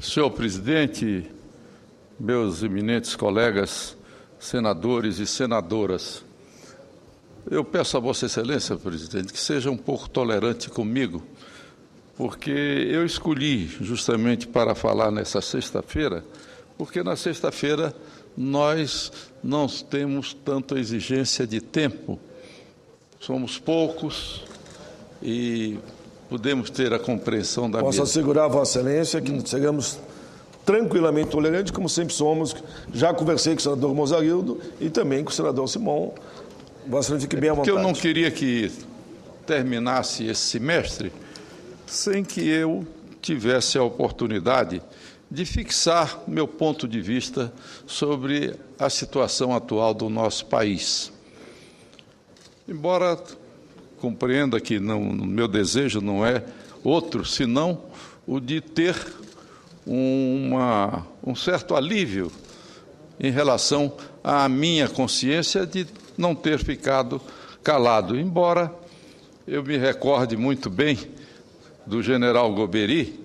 Senhor presidente, meus eminentes colegas senadores e senadoras, eu peço a Vossa Excelência, presidente, que seja um pouco tolerante comigo, porque eu escolhi justamente para falar nessa sexta-feira, porque na sexta-feira nós não temos tanta exigência de tempo, somos poucos e podemos ter a compreensão da Posso assegurar a Vossa Excelência que chegamos tranquilamente tolerantes, como sempre somos. Já conversei com o senador Mozarildo e também com o senador Simão. Vossa Excelência fique bem à vontade. Porque eu não queria que terminasse esse semestre sem que eu tivesse a oportunidade de fixar meu ponto de vista sobre a situação atual do nosso país. Embora compreenda que meu desejo não é outro, senão o de ter um certo alívio em relação à minha consciência de não ter ficado calado, embora eu me recorde muito bem do general Goberi,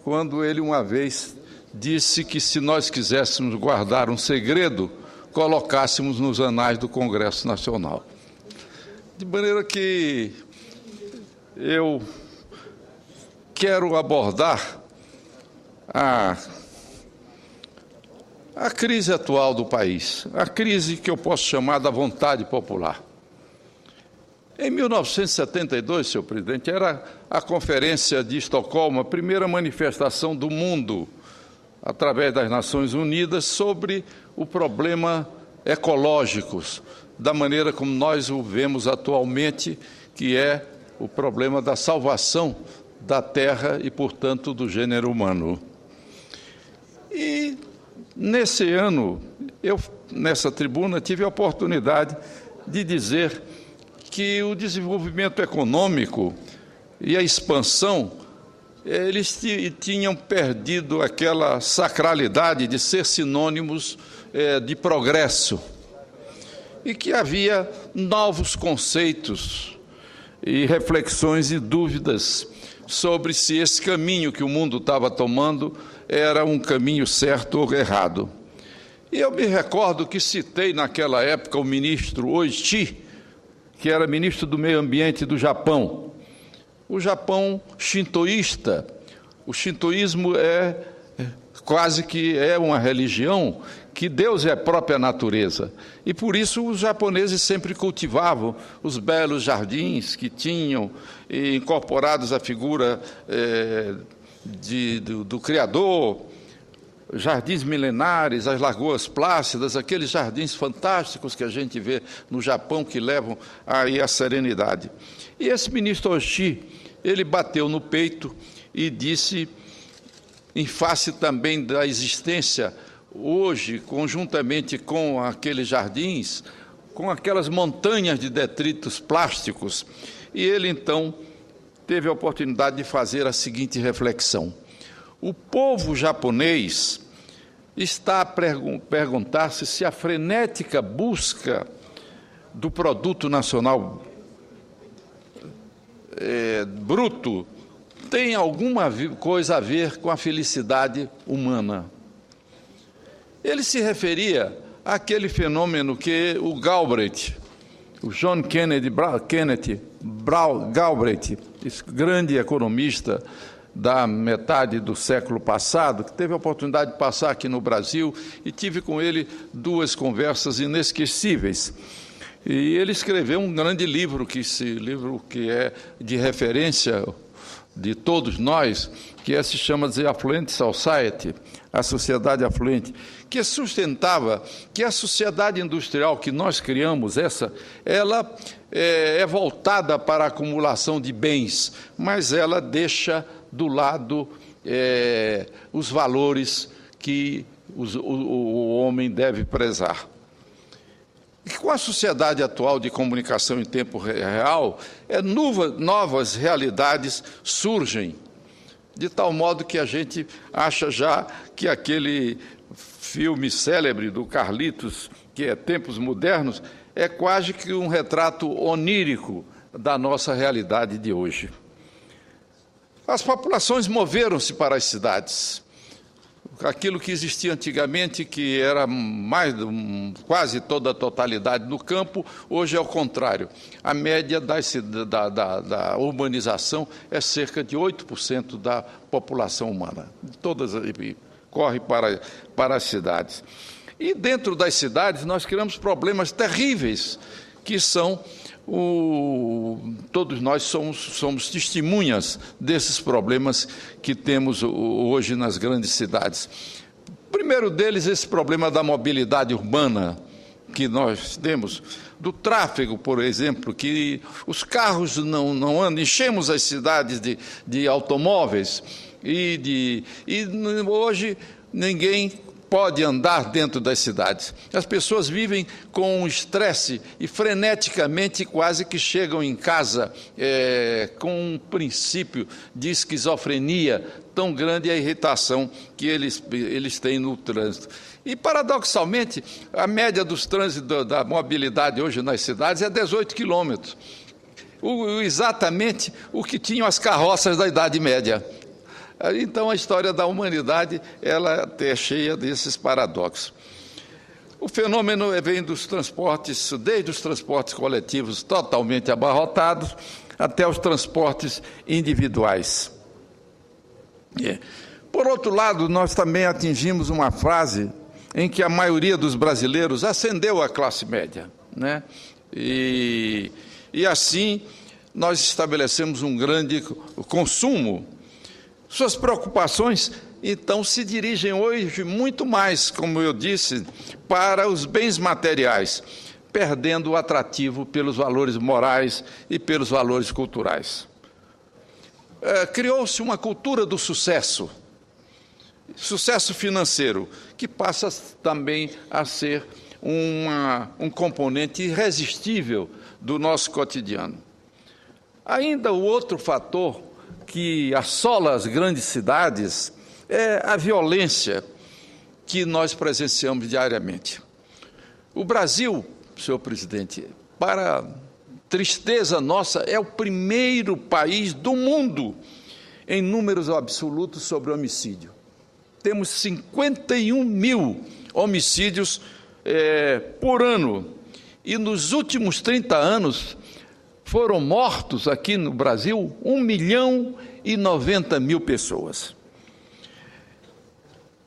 quando ele uma vez disse que se nós quiséssemos guardar um segredo, colocássemos nos anais do Congresso Nacional. De maneira que eu quero abordar a crise atual do país, a crise que eu posso chamar da vontade popular. Em 1972, senhor presidente, era a Conferência de Estocolmo, a primeira manifestação do mundo, através das Nações Unidas, sobre o problema ecológicos, da maneira como nós o vemos atualmente, que é o problema da salvação da terra e, portanto, do gênero humano. E, nesse ano, eu, nessa tribuna, tive a oportunidade de dizer que o desenvolvimento econômico e a expansão, eles tinham perdido aquela sacralidade de ser sinônimos de progresso e que havia novos conceitos e reflexões e dúvidas sobre se esse caminho que o mundo estava tomando era um caminho certo ou errado. E eu me recordo que citei naquela época o ministro Oishi, que era ministro do Meio Ambiente do Japão. O Japão shintoísta, o shintoísmo quase que é uma religião que Deus é a própria natureza. E por isso os japoneses sempre cultivavam os belos jardins que tinham incorporados a figura do Criador, jardins milenares, as lagoas plácidas, aqueles jardins fantásticos que a gente vê no Japão que levam aí a serenidade. E esse ministro Oishi, ele bateu no peito e disse, em face também da existência hoje, conjuntamente com aqueles jardins, com aquelas montanhas de detritos plásticos, e ele então teve a oportunidade de fazer a seguinte reflexão: o povo japonês está a perguntar-se se a frenética busca do produto nacional bruto tem alguma coisa a ver com a felicidade humana. Ele se referia àquele fenômeno que o Galbraith, o John Kennedy Galbraith, esse grande economista da metade do século passado, que teve a oportunidade de passar aqui no Brasil, e tive com ele duas conversas inesquecíveis. E ele escreveu um grande livro, que é de referência de todos nós, que se chama The Affluent Society, a sociedade afluente, que sustentava que a sociedade industrial que nós criamos, ela é voltada para a acumulação de bens, mas ela deixa do lado os valores que o homem deve prezar. E com a sociedade atual de comunicação em tempo real, novas realidades surgem, de tal modo que a gente acha já que aquele filme célebre do Carlitos, que é Tempos Modernos, é quase que um retrato onírico da nossa realidade de hoje. As populações moveram-se para as cidades. aquilo que existia antigamente, que era quase toda a totalidade no campo, hoje é o contrário. A média da urbanização é cerca de 8% da população humana. Todas corre para as cidades. E dentro das cidades nós criamos problemas terríveis, que são todos nós somos testemunhas desses problemas que temos hoje nas grandes cidades. O primeiro deles, esse problema da mobilidade urbana que nós temos, do tráfego, por exemplo, que os carros não andam, enchemos as cidades de automóveis e hoje ninguém pode andar dentro das cidades. As pessoas vivem com um estresse e freneticamente quase que chegam em casa com um princípio de esquizofrenia tão grande, a irritação que eles têm no trânsito. E, paradoxalmente, a média dos trânsitos da mobilidade hoje nas cidades é 18 quilômetros. Exatamente o que tinham as carroças da Idade Média. Então, a história da humanidade ela é cheia desses paradoxos. O fenômeno vem dos transportes, desde os transportes coletivos totalmente abarrotados, até os transportes individuais. Por outro lado, nós também atingimos uma fase em que a maioria dos brasileiros ascendeu à classe média, né? E assim, nós estabelecemos um grande consumo. Suas preocupações, então, se dirigem hoje muito mais, como eu disse, para os bens materiais, perdendo o atrativo pelos valores morais e pelos valores culturais. Criou-se uma cultura do sucesso financeiro, que passa também a ser um componente irresistível do nosso cotidiano. Ainda o outro fator que assola as grandes cidades é a violência que nós presenciamos diariamente. O Brasil, senhor presidente, para tristeza nossa, é o primeiro país do mundo em números absolutos sobre homicídio. Temos 51 mil homicídios por ano, e nos últimos 30 anos foram mortos aqui no Brasil 1.090.000 pessoas.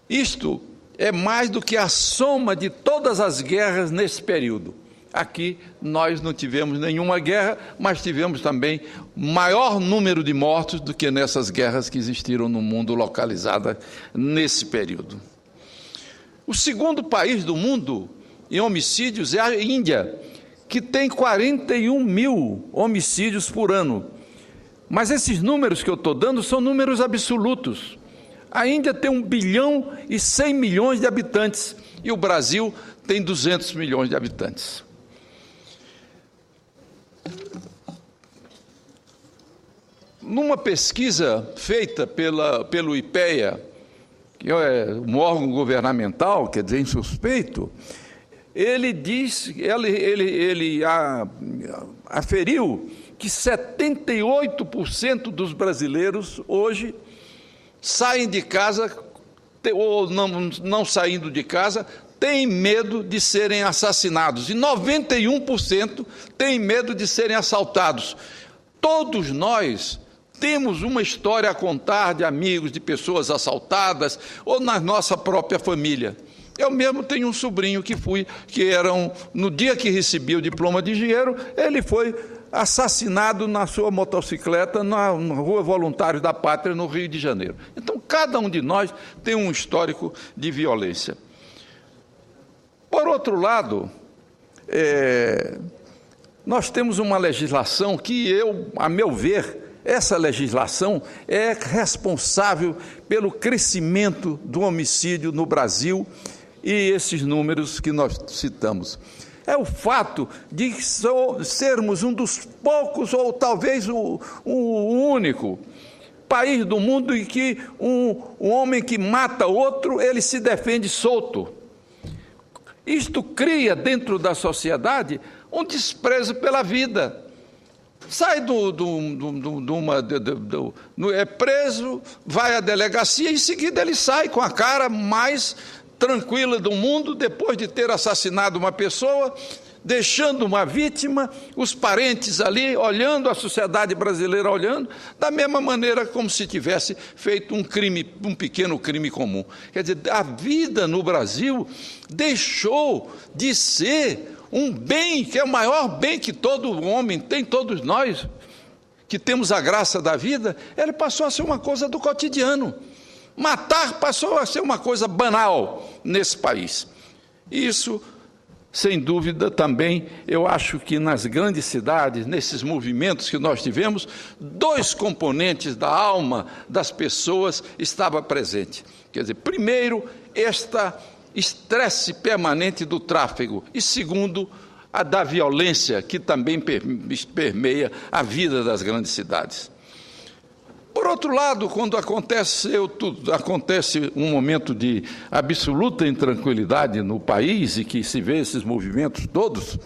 Isto é mais do que a soma de todas as guerras nesse período. Aqui nós não tivemos nenhuma guerra, mas tivemos também maior número de mortos do que nessas guerras que existiram no mundo localizadas nesse período. O segundo país do mundo em homicídios é a Índia, que tem 41 mil homicídios por ano. Mas esses números que eu estou dando são números absolutos. A Índia tem 1 bilhão e 100 milhões de habitantes e o Brasil tem 200 milhões de habitantes. Numa pesquisa feita pelo IPEA, que é um órgão governamental, quer dizer, insuspeito, ele aferiu que 78% dos brasileiros hoje saem de casa, ou não saindo de casa, têm medo de serem assassinados, e 91% têm medo de serem assaltados. Todos nós temos uma história a contar de amigos, de pessoas assaltadas, ou na nossa própria família. Eu mesmo tenho um sobrinho no dia que recebia o diploma de engenheiro, ele foi assassinado na sua motocicleta na Rua Voluntários da Pátria, no Rio de Janeiro. Então, cada um de nós tem um histórico de violência. Por outro lado, nós temos uma legislação que a meu ver, essa legislação é responsável pelo crescimento do homicídio no Brasil e esses números que nós citamos. É o fato de sermos um dos poucos, ou talvez o único país do mundo em que um homem que mata outro, ele se defende solto. Isto cria dentro da sociedade um desprezo pela vida. sai é preso, vai à delegacia, em seguida ele sai com a cara mais tranquila do mundo, depois de ter assassinado uma pessoa, deixando uma vítima, os parentes ali olhando, a sociedade brasileira olhando, da mesma maneira como se tivesse feito um crime, um pequeno crime comum. Quer dizer, a vida no Brasil deixou de ser um bem, que é o maior bem que todo homem tem, todos nós que temos a graça da vida, ele passou a ser uma coisa do cotidiano. Matar passou a ser uma coisa banal nesse país. Isso, sem dúvida, também, eu acho que nas grandes cidades, nesses movimentos que nós tivemos, dois componentes da alma das pessoas estavam presentes. Quer dizer, primeiro, estresse permanente do tráfego, e segundo, a da violência, que também permeia a vida das grandes cidades. Por outro lado, quando acontece um momento de absoluta intranquilidade no país e que se vê esses movimentos todos,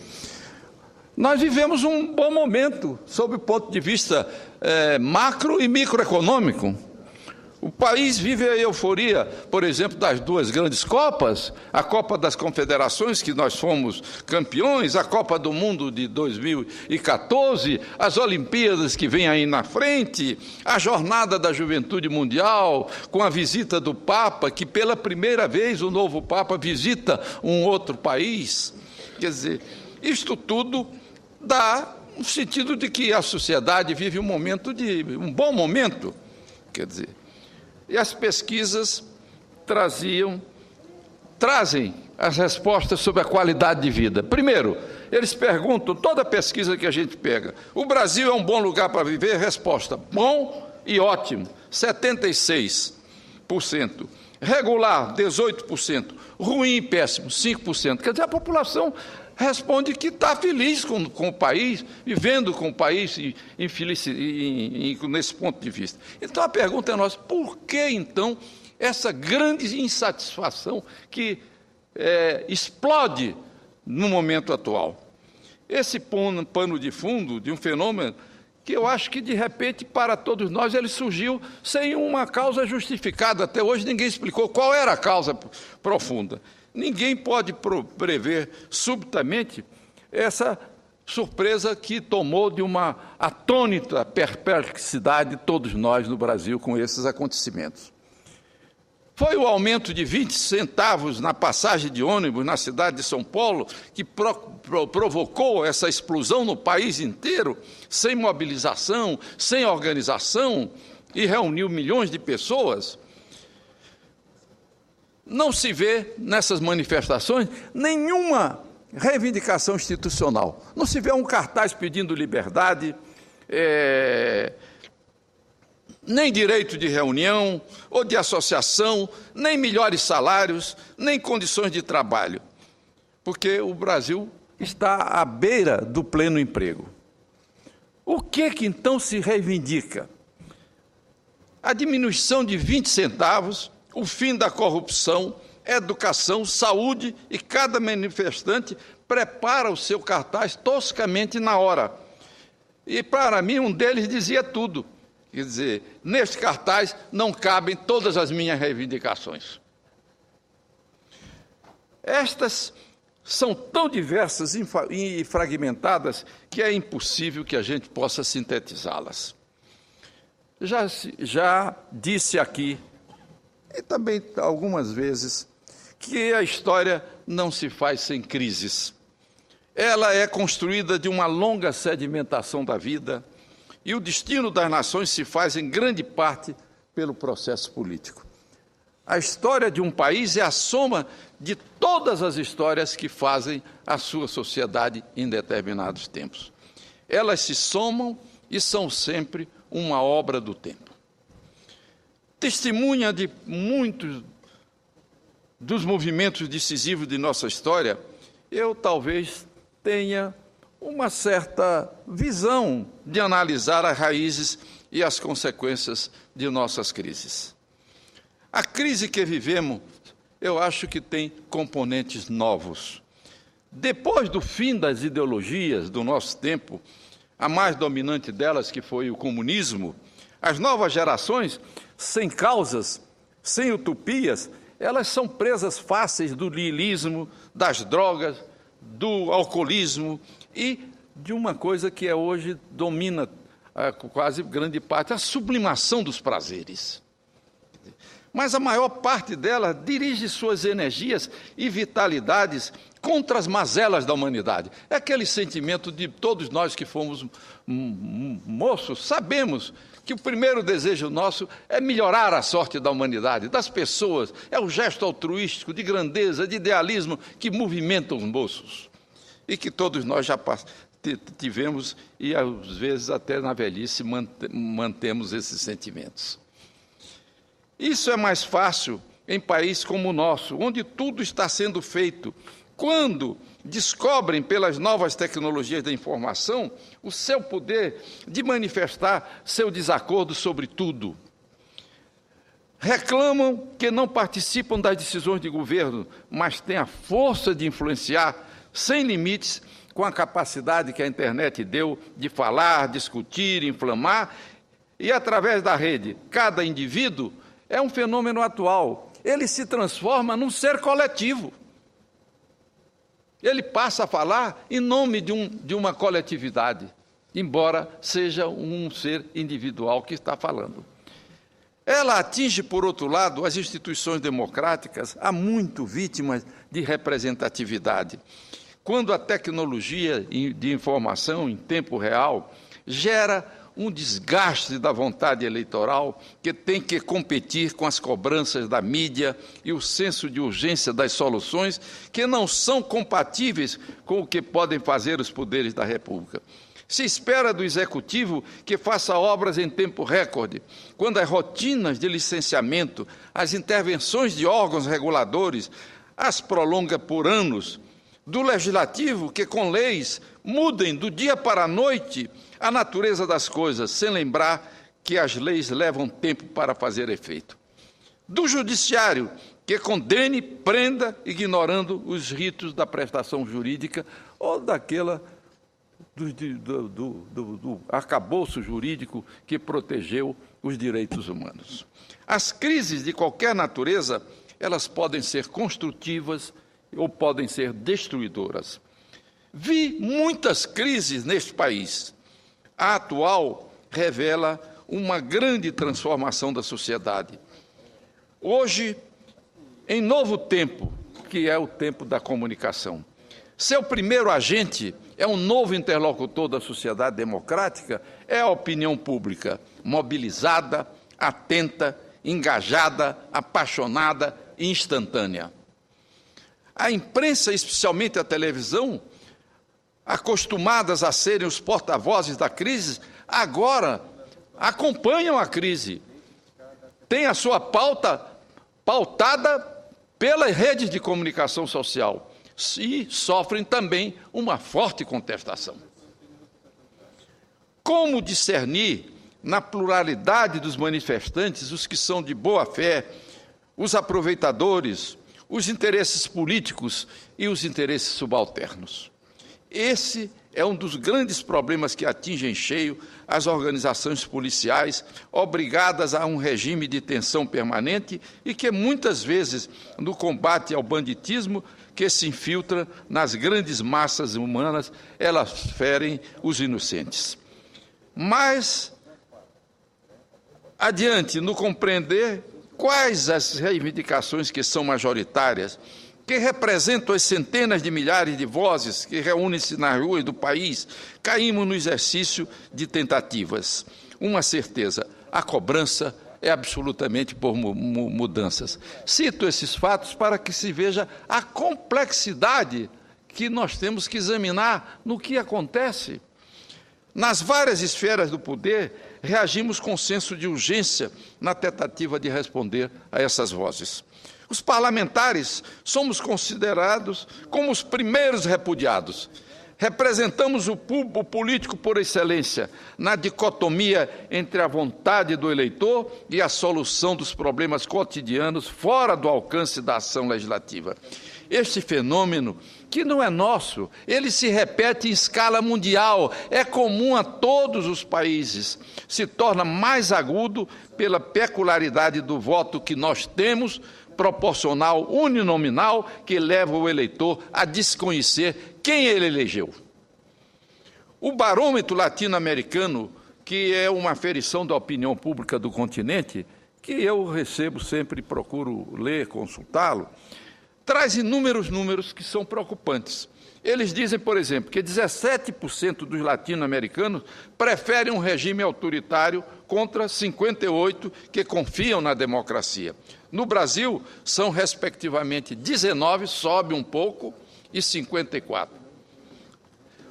nós vivemos um bom momento, sob o ponto de vista macro e microeconômico. O país vive a euforia, por exemplo, das duas grandes Copas, a Copa das Confederações, que nós fomos campeões, a Copa do Mundo de 2014, as Olimpíadas que vêm aí na frente, a Jornada da Juventude Mundial, com a visita do Papa, que pela primeira vez o novo Papa visita um outro país. Quer dizer, isto tudo dá um sentido de que a sociedade vive um bom momento, quer dizer. E as pesquisas trazem as respostas sobre a qualidade de vida. Primeiro, eles perguntam, toda pesquisa que a gente pega, o Brasil é um bom lugar para viver? Resposta, bom e ótimo, 76%. Regular, 18%. Ruim e péssimo, 5%. Quer dizer, a população responde que está feliz com o país, vivendo com o país nesse ponto de vista. Então, a pergunta é nossa, por que, então, essa grande insatisfação que explode no momento atual? Esse pano de fundo de um fenômeno que eu acho que, de repente, para todos nós, ele surgiu sem uma causa justificada. Até hoje ninguém explicou qual era a causa profunda. Ninguém pode prever subitamente essa surpresa que tomou de uma atônita perplexidade todos nós no Brasil com esses acontecimentos. Foi o aumento de 20 centavos na passagem de ônibus na cidade de São Paulo que provocou essa explosão no país inteiro, sem mobilização, sem organização, e reuniu milhões de pessoas. Não se vê nessas manifestações nenhuma reivindicação institucional. Não se vê um cartaz pedindo liberdade, nem direito de reunião ou de associação, nem melhores salários, nem condições de trabalho, porque o Brasil está à beira do pleno emprego. O que então se reivindica? A diminuição de 20 centavos, o fim da corrupção, educação, saúde, e cada manifestante prepara o seu cartaz toscamente na hora. E, para mim, um deles dizia tudo. Quer dizer, neste cartaz não cabem todas as minhas reivindicações. Estas são tão diversas e fragmentadas que é impossível que a gente possa sintetizá-las. Já disse aqui, e também algumas vezes, que a história não se faz sem crises. Ela é construída de uma longa sedimentação da vida, e o destino das nações se faz em grande parte pelo processo político. A história de um país é a soma de todas as histórias que fazem a sua sociedade em determinados tempos. Elas se somam e são sempre uma obra do tempo. Testemunha de muitos dos movimentos decisivos de nossa história, eu talvez tenha uma certa visão de analisar as raízes e as consequências de nossas crises. A crise que vivemos, eu acho que tem componentes novos. Depois do fim das ideologias do nosso tempo, a mais dominante delas, que foi o comunismo, as novas gerações, sem causas, sem utopias, elas são presas fáceis do niilismo, das drogas, do alcoolismo e de uma coisa que hoje domina quase grande parte, a sublimação dos prazeres. Mas a maior parte dela dirige suas energias e vitalidades contra as mazelas da humanidade. É aquele sentimento de todos nós que fomos moços, sabemos que o primeiro desejo nosso é melhorar a sorte da humanidade, das pessoas. É o gesto altruístico, de grandeza, de idealismo que movimenta os moços. E que todos nós já tivemos e, às vezes, até na velhice, mantemos esses sentimentos. Isso é mais fácil em países como o nosso, onde tudo está sendo feito, quando descobrem pelas novas tecnologias da informação o seu poder de manifestar seu desacordo sobre tudo. Reclamam que não participam das decisões de governo, mas têm a força de influenciar sem limites com a capacidade que a internet deu de falar, discutir, inflamar, e através da rede, cada indivíduo é um fenômeno atual. Ele se transforma num ser coletivo. Ele passa a falar em nome de uma coletividade, embora seja um ser individual que está falando. Ela atinge, por outro lado, as instituições democráticas, há muito vítimas de representatividade. Quando a tecnologia de informação em tempo real gera um desgaste da vontade eleitoral que tem que competir com as cobranças da mídia e o senso de urgência das soluções que não são compatíveis com o que podem fazer os poderes da República. Se espera do Executivo que faça obras em tempo recorde, quando as rotinas de licenciamento, as intervenções de órgãos reguladores as prolonga por anos, do Legislativo que com leis mudem do dia para a noite a natureza das coisas, sem lembrar que as leis levam tempo para fazer efeito. Do Judiciário, que condene, prenda, ignorando os ritos da prestação jurídica ou daquela do arcabouço jurídico que protegeu os direitos humanos. As crises de qualquer natureza, elas podem ser construtivas ou podem ser destruidoras. Vi muitas crises neste país. A atual revela uma grande transformação da sociedade. Hoje, em novo tempo, que é o tempo da comunicação, seu primeiro agente é um novo interlocutor da sociedade democrática, é a opinião pública, mobilizada, atenta, engajada, apaixonada e instantânea. A imprensa, especialmente a televisão, acostumadas a serem os porta-vozes da crise, agora acompanham a crise. Tem a sua pauta pautada pelas redes de comunicação social e sofrem também uma forte contestação. Como discernir, na pluralidade dos manifestantes, os que são de boa fé, os aproveitadores, os interesses políticos e os interesses subalternos? Esse é um dos grandes problemas que atingem em cheio as organizações policiais, obrigadas a um regime de tensão permanente e que, muitas vezes, no combate ao banditismo, que se infiltra nas grandes massas humanas, elas ferem os inocentes. Mas, adiante, no compreender quais as reivindicações que são majoritárias, que representam as centenas de milhares de vozes que reúnem-se nas ruas do país, caímos no exercício de tentativas. Uma certeza, a cobrança é absolutamente por mudanças. Cito esses fatos para que se veja a complexidade que nós temos que examinar no que acontece. Nas várias esferas do poder, reagimos com senso de urgência na tentativa de responder a essas vozes. Os parlamentares somos considerados como os primeiros repudiados. Representamos o político por excelência, na dicotomia entre a vontade do eleitor e a solução dos problemas cotidianos fora do alcance da ação legislativa. Este fenômeno, que não é nosso, ele se repete em escala mundial, é comum a todos os países, se torna mais agudo pela peculiaridade do voto que nós temos, proporcional uninominal, que leva o eleitor a desconhecer quem ele elegeu. O barômetro latino-americano, que é uma aferição da opinião pública do continente, que eu recebo sempre, procuro ler, consultá-lo, traz inúmeros números que são preocupantes. Eles dizem, por exemplo, que 17% dos latino-americanos preferem um regime autoritário contra 58% que confiam na democracia. No Brasil, são respectivamente 19%, sobe um pouco, e 54%.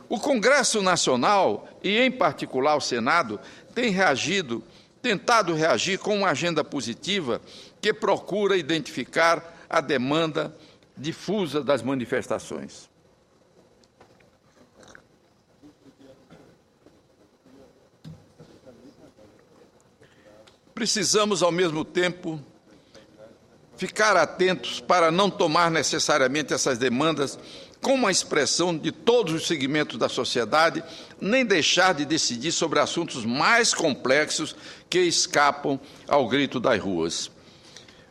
O Congresso Nacional, e em particular o Senado, tem tentado reagir com uma agenda positiva que procura identificar a demanda difusa das manifestações. Precisamos, ao mesmo tempo, ficar atentos para não tomar necessariamente essas demandas como uma expressão de todos os segmentos da sociedade, nem deixar de decidir sobre assuntos mais complexos que escapam ao grito das ruas.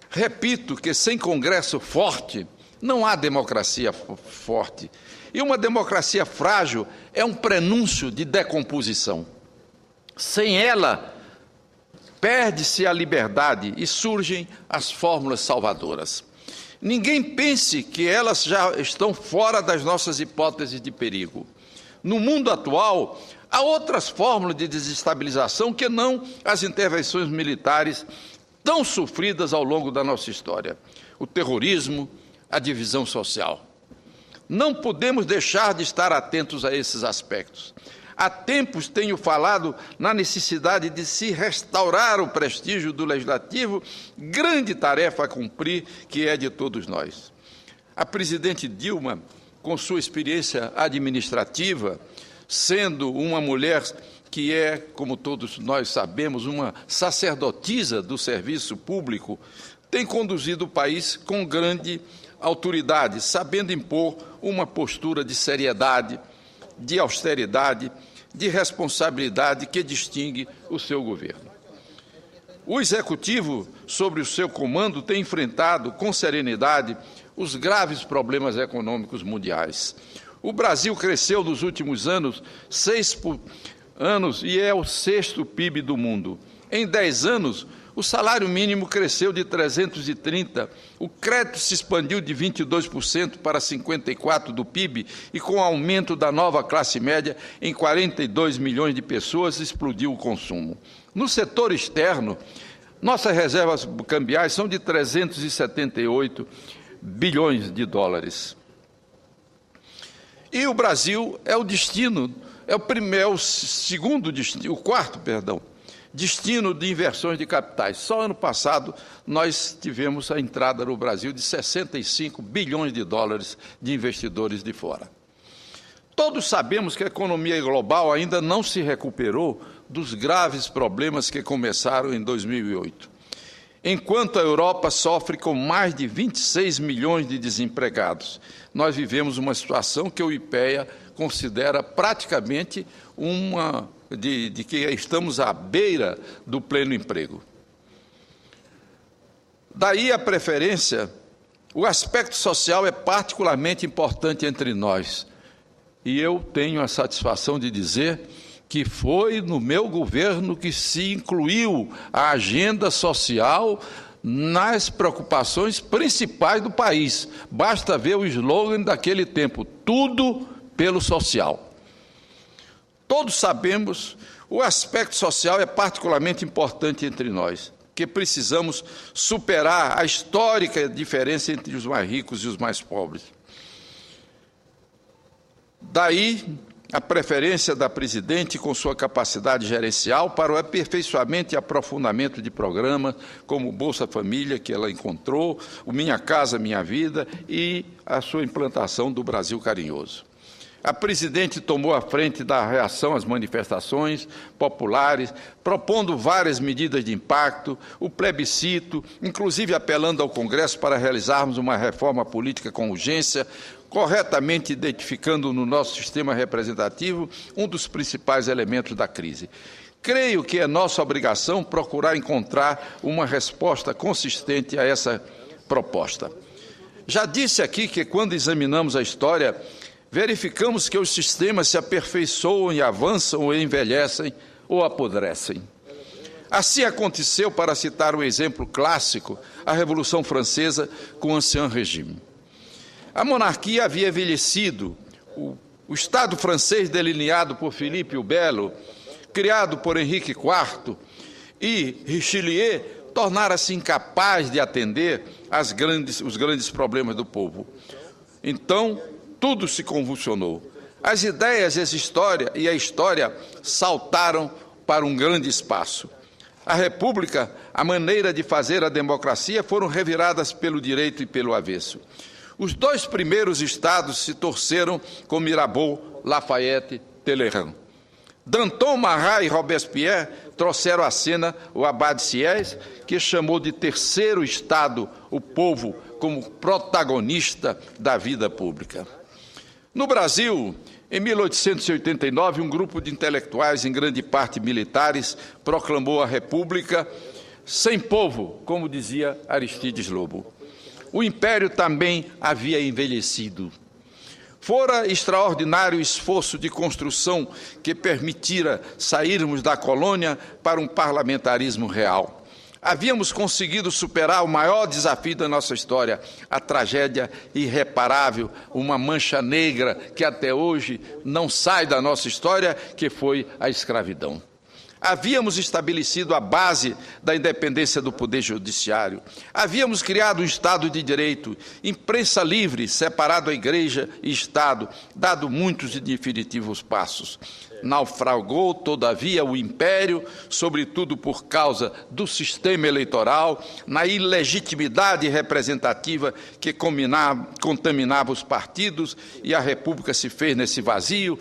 Repito que sem Congresso forte, não há democracia forte. E uma democracia frágil é um prenúncio de decomposição. Sem ela, perde-se a liberdade e surgem as fórmulas salvadoras. Ninguém pense que elas já estão fora das nossas hipóteses de perigo. No mundo atual, há outras fórmulas de desestabilização que não as intervenções militares tão sofridas ao longo da nossa história. O terrorismo, a divisão social. Não podemos deixar de estar atentos a esses aspectos. Há tempos tenho falado na necessidade de se restaurar o prestígio do Legislativo, grande tarefa a cumprir, que é de todos nós. A presidente Dilma, com sua experiência administrativa, sendo uma mulher que é, como todos nós sabemos, uma sacerdotisa do serviço público, tem conduzido o país com grande autoridade, sabendo impor uma postura de seriedade, de austeridade, de responsabilidade que distingue o seu governo. O Executivo, sob o seu comando, tem enfrentado com serenidade os graves problemas econômicos mundiais. O Brasil cresceu nos últimos anos 6 anos e é o 6º PIB do mundo. Em 10 anos, o salário mínimo cresceu de 330, o crédito se expandiu de 22% para 54% do PIB e, com o aumento da nova classe média, em 42 milhões de pessoas, explodiu o consumo. No setor externo, nossas reservas cambiais são de 378 bilhões de dólares. E o Brasil é o destino, o quarto destino de inversões de capitais. Só ano passado nós tivemos a entrada no Brasil de 65 bilhões de dólares de investidores de fora. Todos sabemos que a economia global ainda não se recuperou dos graves problemas que começaram em 2008. Enquanto a Europa sofre com mais de 26 milhões de desempregados, nós vivemos uma situação que o IPEA considera praticamente de que estamos à beira do pleno emprego. Daí a preferência, o aspecto social é particularmente importante entre nós. E eu tenho a satisfação de dizer que foi no meu governo que se incluiu a agenda social nas preocupações principais do país. Basta ver o slogan daquele tempo, tudo pelo social. Todos sabemos, o aspecto social é particularmente importante entre nós, que precisamos superar a histórica diferença entre os mais ricos e os mais pobres. Daí a preferência da presidente com sua capacidade gerencial para o aperfeiçoamento e aprofundamento de programas como o Bolsa Família, que ela encontrou, o Minha Casa Minha Vida e a sua implantação do Brasil Carinhoso. A presidente tomou a frente da reação às manifestações populares, propondo várias medidas de impacto, o plebiscito, inclusive apelando ao Congresso para realizarmos uma reforma política com urgência, corretamente identificando no nosso sistema representativo um dos principais elementos da crise. Creio que é nossa obrigação procurar encontrar uma resposta consistente a essa proposta. Já disse aqui que, quando examinamos a história, verificamos que os sistemas se aperfeiçoam e avançam ou envelhecem ou apodrecem. Assim aconteceu, para citar um exemplo clássico, a Revolução Francesa com o Ancien Régime. A monarquia havia envelhecido, o Estado francês delineado por Philippe o Belo, criado por Henrique IV e Richelieu, tornara-se incapaz de atender os grandes problemas do povo. Então, tudo se convulsionou. As ideias e a história saltaram para um grande espaço. A República, a maneira de fazer a democracia foram reviradas pelo direito e pelo avesso. Os dois primeiros estados se torceram com Mirabeau, Lafayette, Talleyrand. Danton, Marat e Robespierre trouxeram à cena o Abade Sieyès, que chamou de terceiro estado o povo como protagonista da vida pública. No Brasil, em 1889, um grupo de intelectuais, em grande parte militares, proclamou a República sem povo, como dizia Aristides Lobo. O Império também havia envelhecido. Fora extraordinário o esforço de construção que permitira sairmos da colônia para um parlamentarismo real. Havíamos conseguido superar o maior desafio da nossa história, a tragédia irreparável, uma mancha negra que até hoje não sai da nossa história, que foi a escravidão. Havíamos estabelecido a base da independência do Poder Judiciário. Havíamos criado um Estado de Direito, imprensa livre, separado a Igreja e Estado, dado muitos e definitivos passos. Naufragou, todavia, o Império, sobretudo por causa do sistema eleitoral, na ilegitimidade representativa que contaminava os partidos, e a República se fez nesse vazio,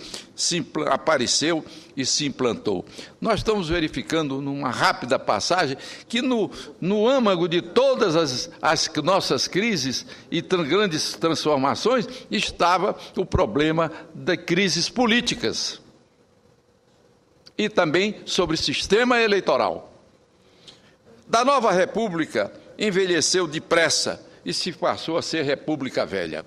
apareceu e se implantou. Nós estamos verificando, numa rápida passagem, que no âmago de todas as nossas crises e grandes transformações estava o problema de crises políticas e também sobre o sistema eleitoral. Da nova República envelheceu depressa e se passou a ser República Velha.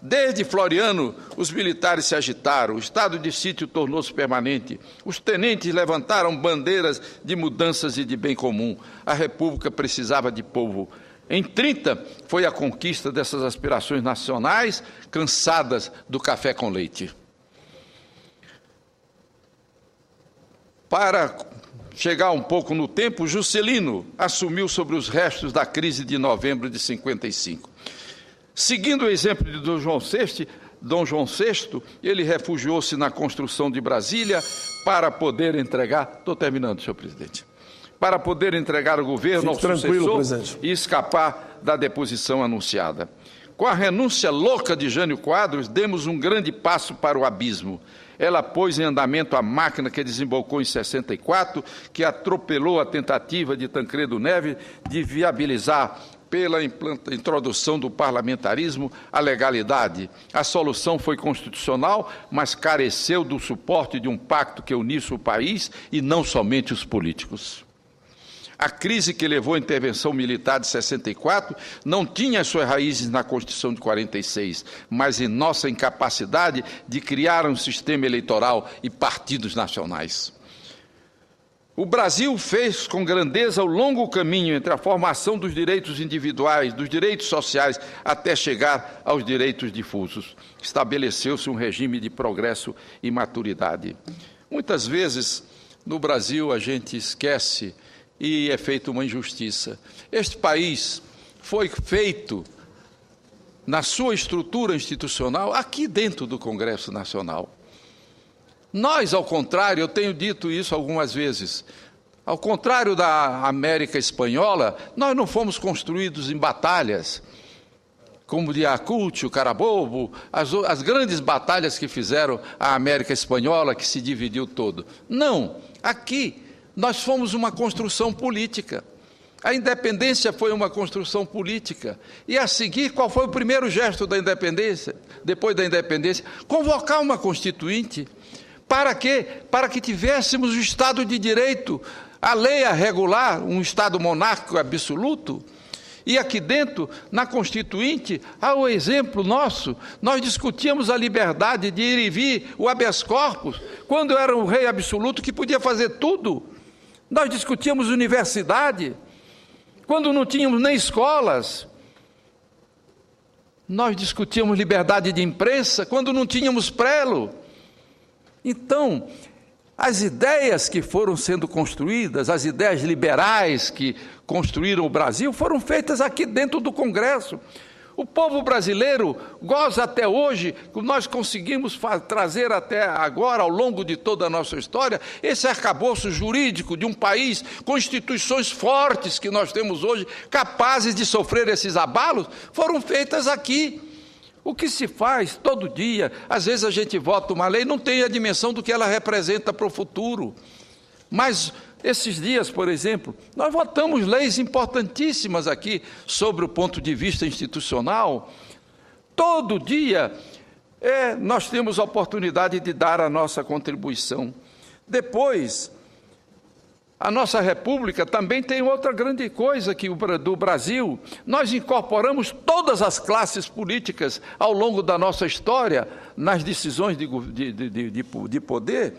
Desde Floriano, os militares se agitaram, o estado de sítio tornou-se permanente, os tenentes levantaram bandeiras de mudanças e de bem comum. A República precisava de povo. Em 30, foi a conquista dessas aspirações nacionais, cansadas do café com leite. Para chegar um pouco no tempo, Juscelino assumiu sobre os restos da crise de novembro de 55. Seguindo o exemplo de Dom João VI, ele refugiou-se na construção de Brasília para poder entregar... Estou terminando, senhor presidente. Para poder entregar o governo ao sucessor e escapar da deposição anunciada. Com a renúncia louca de Jânio Quadros, demos um grande passo para o abismo. Ela pôs em andamento a máquina que desembocou em 64, que atropelou a tentativa de Tancredo Neves de viabilizar, pela introdução do parlamentarismo, a legalidade. A solução foi constitucional, mas careceu do suporte de um pacto que unisse o país e não somente os políticos. A crise que levou à intervenção militar de 64 não tinha suas raízes na Constituição de 46, mas em nossa incapacidade de criar um sistema eleitoral e partidos nacionais. O Brasil fez com grandeza o longo caminho entre a formação dos direitos individuais, dos direitos sociais, até chegar aos direitos difusos. Estabeleceu-se um regime de progresso e maturidade. Muitas vezes, no Brasil, a gente esquece e é feita uma injustiça. Este país foi feito, na sua estrutura institucional, aqui dentro do Congresso Nacional. Nós, ao contrário, eu tenho dito isso algumas vezes, ao contrário da América Espanhola, nós não fomos construídos em batalhas. como de Ayacucho, Carabobo, as grandes batalhas que fizeram a América Espanhola, que se dividiu todo. Não, aqui nós fomos uma construção política. A independência foi uma construção política. E a seguir, qual foi o primeiro gesto da independência? Depois da independência, convocar uma constituinte. Para quê? Para que tivéssemos o Estado de Direito, a lei a regular, um Estado monárquico absoluto. E aqui dentro, na Constituinte, há o exemplo nosso. Nós discutíamos a liberdade de ir e vir, o habeas corpus, quando era um rei absoluto que podia fazer tudo. Nós discutíamos universidade, quando não tínhamos nem escolas. Nós discutíamos liberdade de imprensa, quando não tínhamos prelo. Então, as ideias que foram sendo construídas, as ideias liberais que construíram o Brasil, foram feitas aqui dentro do Congresso. O povo brasileiro goza até hoje, nós conseguimos trazer até agora, ao longo de toda a nossa história, esse arcabouço jurídico de um país com instituições fortes que nós temos hoje, capazes de sofrer esses abalos, foram feitas aqui. O que se faz todo dia, às vezes a gente vota uma lei, não tem a dimensão do que ela representa para o futuro. Mas esses dias, por exemplo, nós votamos leis importantíssimas aqui sobre o ponto de vista institucional. Todo dia nós temos a oportunidade de dar a nossa contribuição. Depois, a nossa república também tem outra grande coisa do Brasil. Nós incorporamos todas as classes políticas ao longo da nossa história nas decisões de poder.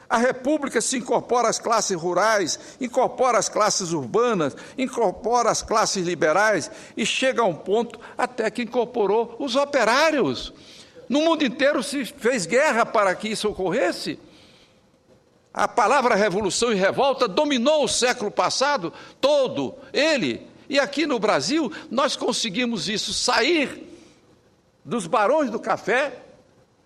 A república se incorpora às classes rurais, incorpora as classes urbanas, incorpora as classes liberais e chega a um ponto até que incorporou os operários. No mundo inteiro se fez guerra para que isso ocorresse. A palavra revolução e revolta dominou o século passado todo, ele. E aqui no Brasil, nós conseguimos isso, sair dos barões do café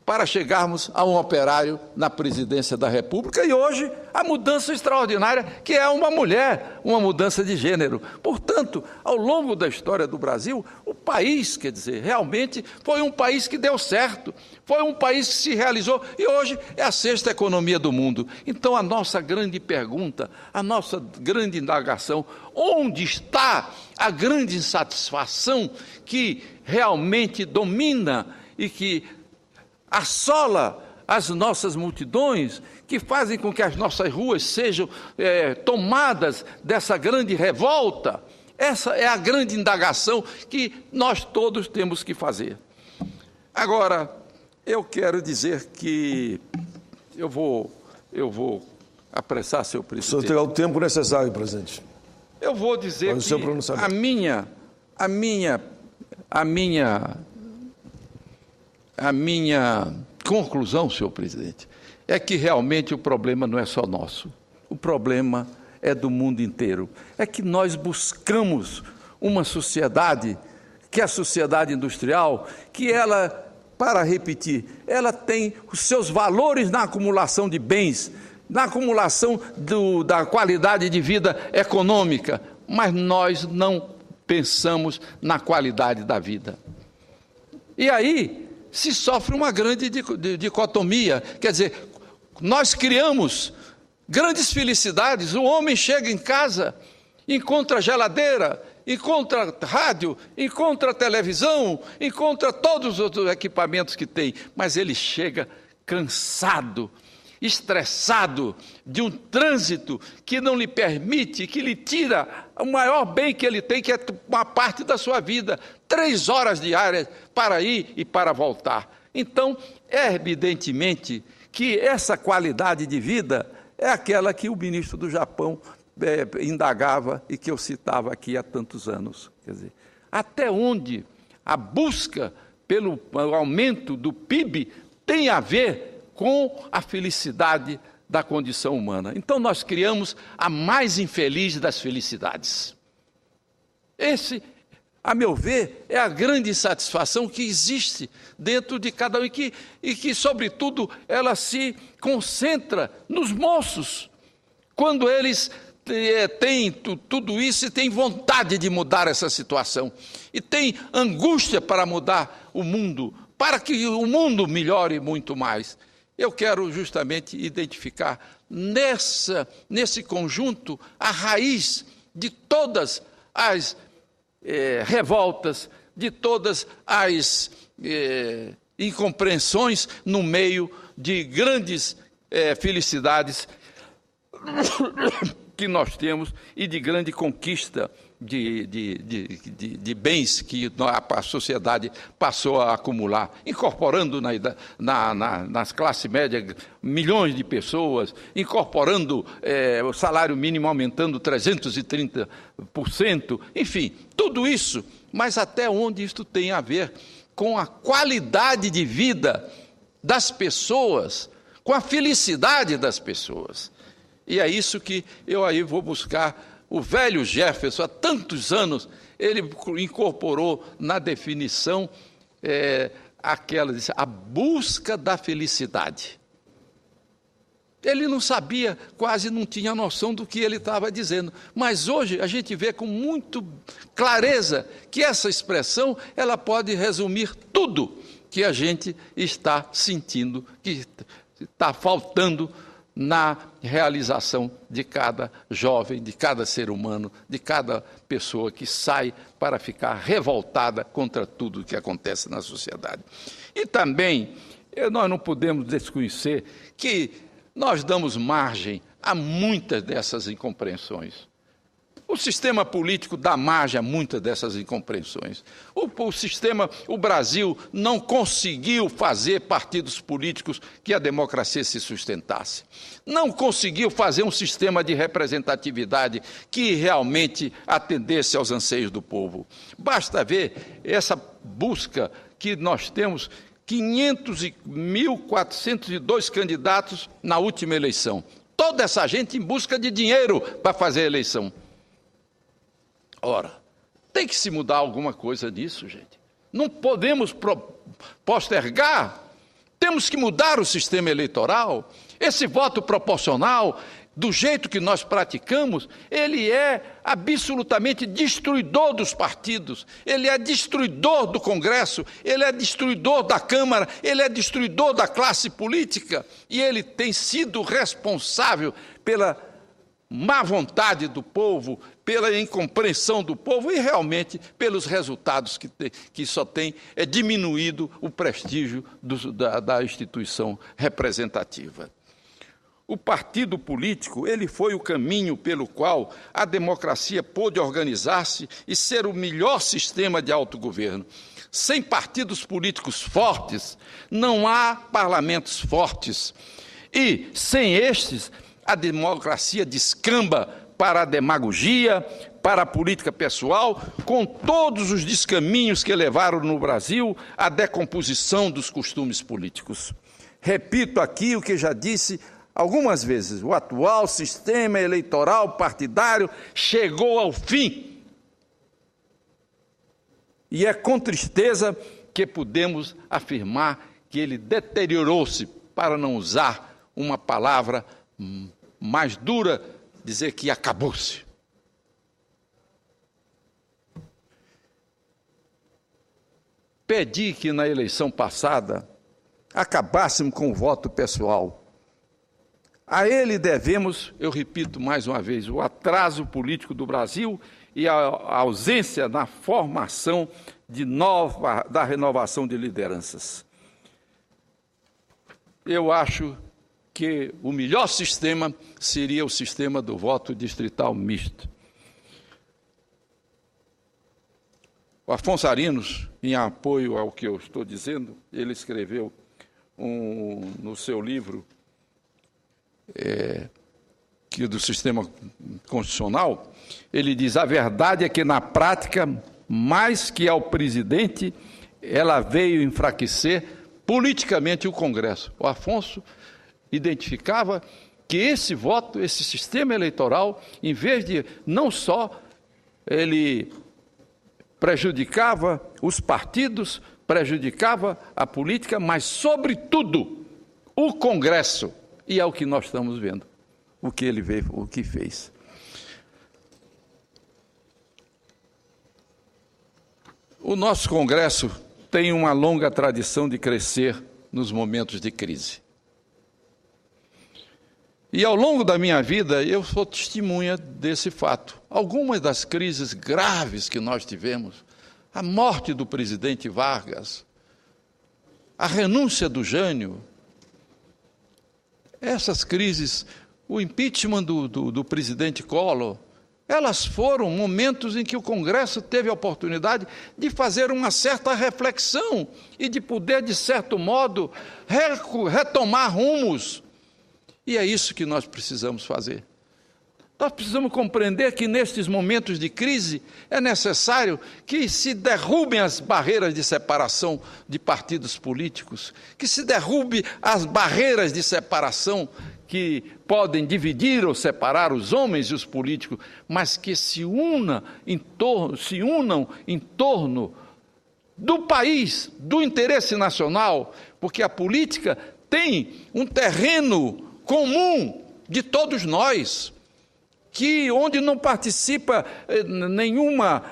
para chegarmos a um operário na presidência da República. E hoje, a mudança extraordinária, que é uma mulher, uma mudança de gênero. Portanto, ao longo da história do Brasil, o país, quer dizer, realmente foi um país que deu certo, foi um país que se realizou e hoje é a sexta economia do mundo. Então, a nossa grande pergunta, a nossa grande indagação, onde está a grande insatisfação que realmente domina e que assola as nossas multidões, que fazem com que as nossas ruas sejam tomadas dessa grande revolta? Essa é a grande indagação que nós todos temos que fazer. Agora, eu quero dizer que eu vou apressar, senhor presidente. O senhor terá o tempo necessário, presidente. Eu vou dizer que a minha conclusão, senhor presidente, é que realmente o problema não é só nosso. O problema é do mundo inteiro. É que nós buscamos uma sociedade, que é a sociedade industrial, que ela, para repetir, ela tem os seus valores na acumulação de bens, na acumulação da qualidade de vida econômica, mas nós não pensamos na qualidade da vida. E aí se sofre uma grande dicotomia, quer dizer, nós criamos grandes felicidades, o homem chega em casa, encontra geladeira, encontra rádio, encontra televisão, encontra todos os outros equipamentos que tem, mas ele chega cansado, estressado de um trânsito que não lhe permite, que lhe tira o maior bem que ele tem, que é uma parte da sua vida, 3 horas diárias para ir e para voltar. Então, é evidentemente que essa qualidade de vida é aquela que o ministro do Japão indagava e que eu citava aqui há tantos anos. Quer dizer, até onde a busca pelo aumento do PIB tem a ver com a felicidade da condição humana. Então, nós criamos a mais infeliz das felicidades. Esse, a meu ver, é a grande insatisfação que existe dentro de cada um e que, sobretudo, ela se concentra nos moços, quando eles tem tudo isso e tem vontade de mudar essa situação. E tem angústia para mudar o mundo, para que o mundo melhore muito mais. Eu quero justamente identificar nesse conjunto a raiz de todas as revoltas, de todas as incompreensões no meio de grandes felicidades que nós temos e de grande conquista de bens que a sociedade passou a acumular, incorporando nas classes médias milhões de pessoas, incorporando o salário mínimo aumentando 330%, enfim, tudo isso, mas até onde isto tem a ver com a qualidade de vida das pessoas, com a felicidade das pessoas. E é isso que eu aí vou buscar. O velho Jefferson, há tantos anos, ele incorporou na definição a busca da felicidade. Ele não sabia, quase não tinha noção do que ele estava dizendo. Mas hoje a gente vê com muita clareza que essa expressão ela pode resumir tudo que a gente está sentindo, que está faltando na realização de cada jovem, de cada ser humano, de cada pessoa que sai para ficar revoltada contra tudo que acontece na sociedade. E também, nós não podemos desconhecer que nós damos margem a muitas dessas incompreensões. O sistema político dá margem a muitas dessas incompreensões. O Brasil não conseguiu fazer partidos políticos que a democracia se sustentasse. Não conseguiu fazer um sistema de representatividade que realmente atendesse aos anseios do povo. Basta ver essa busca que nós temos, 1.402 candidatos na última eleição. Toda essa gente em busca de dinheiro para fazer a eleição. Ora, tem que se mudar alguma coisa disso, gente. Não podemos postergar. Temos que mudar o sistema eleitoral. Esse voto proporcional, do jeito que nós praticamos, ele é absolutamente destruidor dos partidos, ele é destruidor do Congresso, ele é destruidor da Câmara, ele é destruidor da classe política, e ele tem sido responsável pela má vontade do povo, pela incompreensão do povo e realmente pelos resultados que só tem diminuído o prestígio da instituição representativa. O partido político, ele foi o caminho pelo qual a democracia pôde organizar-se e ser o melhor sistema de autogoverno. Sem partidos políticos fortes, não há parlamentos fortes. E, sem estes, a democracia descamba para a demagogia, para a política pessoal, com todos os descaminhos que levaram no Brasil à decomposição dos costumes políticos. Repito aqui o que já disse algumas vezes: o atual sistema eleitoral partidário chegou ao fim. E é com tristeza que podemos afirmar que ele deteriorou-se, para não usar uma palavra mais dura, dizer que acabou-se. Pedi que na eleição passada acabássemos com o voto pessoal. A ele devemos, eu repito mais uma vez, o atraso político do Brasil e a ausência na formação da renovação de lideranças. Eu acho que o melhor sistema seria o sistema do voto distrital misto. O Afonso Arinos, em apoio ao que eu estou dizendo, ele escreveu no seu livro do sistema constitucional, ele diz: a verdade é que na prática, mais que ao presidente, ela veio enfraquecer politicamente o Congresso. O Afonso identificava que esse voto, esse sistema eleitoral, em vez de não só ele prejudicava os partidos, prejudicava a política, mas, sobretudo, o Congresso. E é o que nós estamos vendo, o que ele veio, o que fez. O nosso Congresso tem uma longa tradição de crescer nos momentos de crise. E ao longo da minha vida, eu sou testemunha desse fato. Algumas das crises graves que nós tivemos, a morte do presidente Vargas, a renúncia do Jânio, essas crises, o impeachment do presidente Collor, elas foram momentos em que o Congresso teve a oportunidade de fazer uma certa reflexão e de poder, de certo modo, retomar rumos. E é isso que nós precisamos fazer. Nós precisamos compreender que nestes momentos de crise é necessário que se derrubem as barreiras de separação de partidos políticos, que se derrube as barreiras de separação que podem dividir ou separar os homens e os políticos, mas que se unam em torno do país, do interesse nacional, porque a política tem um terreno comum de todos nós, onde não participa nenhuma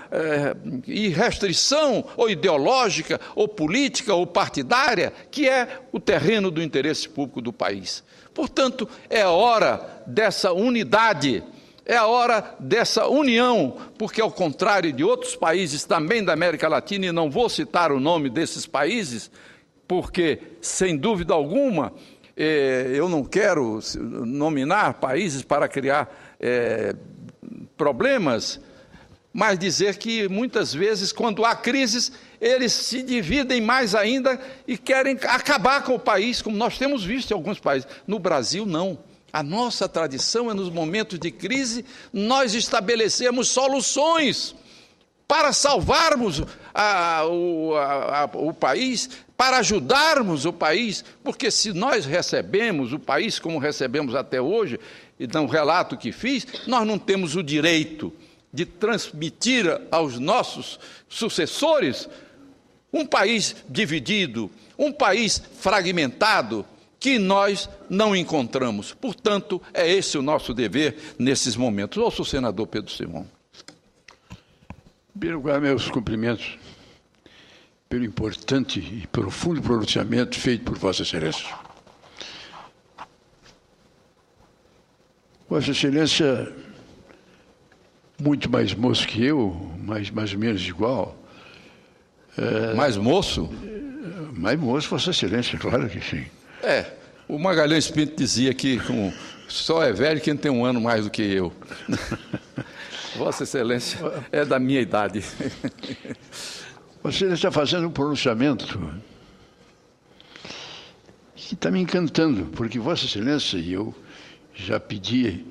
restrição ou ideológica, ou política, ou partidária, que é o terreno do interesse público do país. Portanto, é hora dessa unidade, é a hora dessa união, porque ao contrário de outros países também da América Latina, e não vou citar o nome desses países, porque, sem dúvida alguma, eu não quero nominar países para criar problemas, mas dizer que muitas vezes, quando há crises, eles se dividem mais ainda e querem acabar com o país, como nós temos visto em alguns países. No Brasil, não. A nossa tradição é, nos momentos de crise, nós estabelecemos soluções para salvarmos o país, para ajudarmos o país, porque se nós recebemos o país como recebemos até hoje, e no relato que fiz, nós não temos o direito de transmitir aos nossos sucessores um país dividido, um país fragmentado, que nós não encontramos. Portanto, é esse o nosso dever nesses momentos. Ouço o senador Pedro Simão. Em primeiro lugar, meus cumprimentos pelo importante e profundo pronunciamento feito por Vossa Excelência. Vossa Excelência, muito mais moço que eu, mas mais ou menos igual. Mais moço? Mais moço, Vossa Excelência, claro que sim. O Magalhães Pinto dizia que só é velho quem tem um ano mais do que eu. Vossa Excelência é da minha idade. Vossa Excelência está fazendo um pronunciamento que está me encantando, porque Vossa Excelência e eu já pedi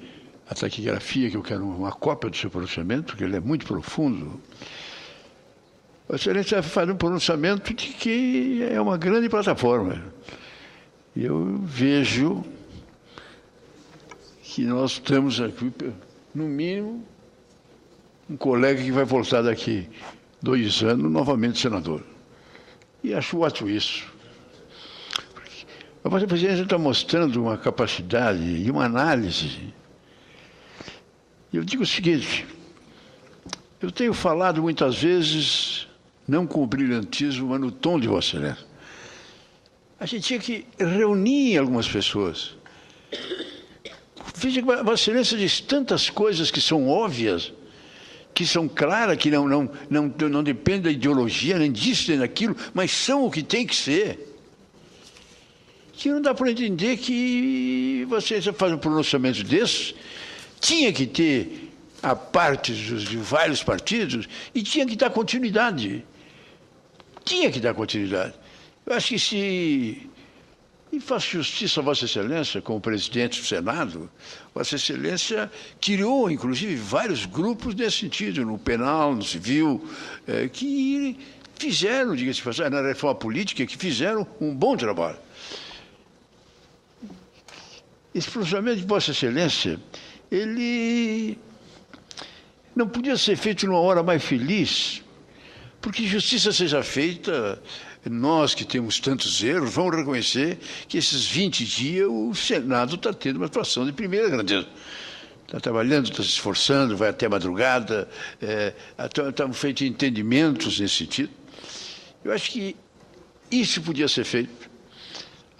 a taquigrafia, que eu quero uma cópia do seu pronunciamento, porque ele é muito profundo. Vossa Excelência faz um pronunciamento de que é uma grande plataforma. Eu vejo que nós temos aqui, no mínimo, um colega que vai voltar daqui 2 anos, novamente senador. E acho ótimo isso. A Vossa Presidência está mostrando uma capacidade e uma análise. Eu digo o seguinte, eu tenho falado muitas vezes, não com o brilhantismo, mas no tom de Vossa Excelência. A gente tinha que reunir algumas pessoas. Veja que Vossa Excelência diz tantas coisas que são óbvias, que são claras, que não dependem da ideologia, nem disso, nem daquilo, mas são o que tem que ser. Que não dá para entender que você faz um pronunciamento desse, tinha que ter a parte de vários partidos e tinha que dar continuidade. Tinha que dar continuidade. Eu acho que se... E faço justiça a Vossa Excelência, como presidente do Senado, Vossa Excelência criou, inclusive, vários grupos nesse sentido, no penal, no civil, que fizeram, diga-se de passagem, na reforma política, que fizeram um bom trabalho. Esse pronunciamento de Vossa Excelência, ele não podia ser feito numa hora mais feliz, porque justiça seja feita, nós que temos tantos erros, vamos reconhecer que esses 20 dias o Senado está tendo uma situação de primeira grandeza. está trabalhando, está se esforçando, vai até a madrugada, estão feitos entendimentos nesse sentido. Eu acho que isso podia ser feito.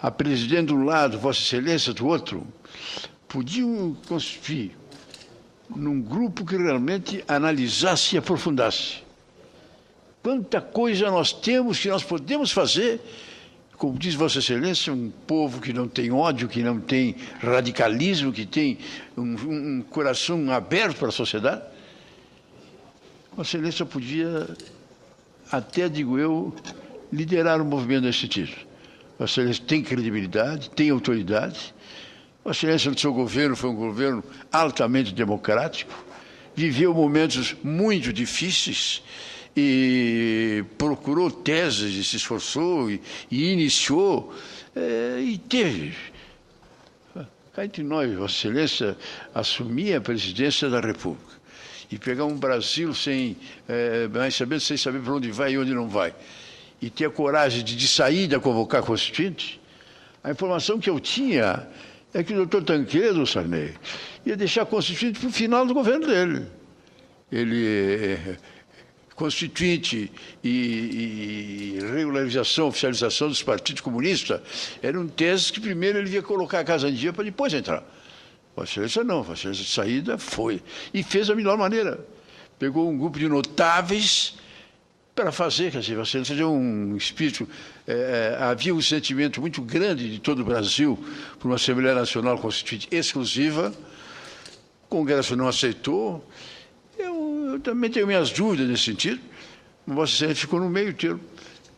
A presidente de um lado, Vossa Excelência do outro, podiam constituir num grupo que realmente analisasse e aprofundasse. Quanta coisa nós temos que nós podemos fazer, como diz Vossa Excelência, um povo que não tem ódio, que não tem radicalismo, que tem um coração aberto para a sociedade. Vossa Excelência podia, até digo eu, liderar um movimento nesse sentido. Vossa Excelência tem credibilidade, tem autoridade. Vossa Excelência do seu governo foi um governo altamente democrático, viveu momentos muito difíceis e procurou teses e se esforçou e iniciou e teve. Cá entre nós, Vossa Excelência assumir a presidência da República e pegar um Brasil sem saber para onde vai e onde não vai, e ter a coragem de sair da convocar a Constituinte. A informação que eu tinha é que o doutor Tancredo, Sarney, ia deixar a Constituinte para o final do governo dele. Ele, Constituinte e regularização, oficialização dos partidos comunistas, eram teses que primeiro ele ia colocar a casa em dia para depois entrar. Vossa Excelência não, Vossa Excelência de saída foi. E fez da melhor maneira. Pegou um grupo de notáveis para fazer, quer dizer, Vossa Excelência deu um espírito. Havia um sentimento muito grande de todo o Brasil por uma Assembleia Nacional Constituinte exclusiva. O Congresso não aceitou. Eu também tenho minhas dúvidas nesse sentido. Vossa Excelência ficou no meio termo.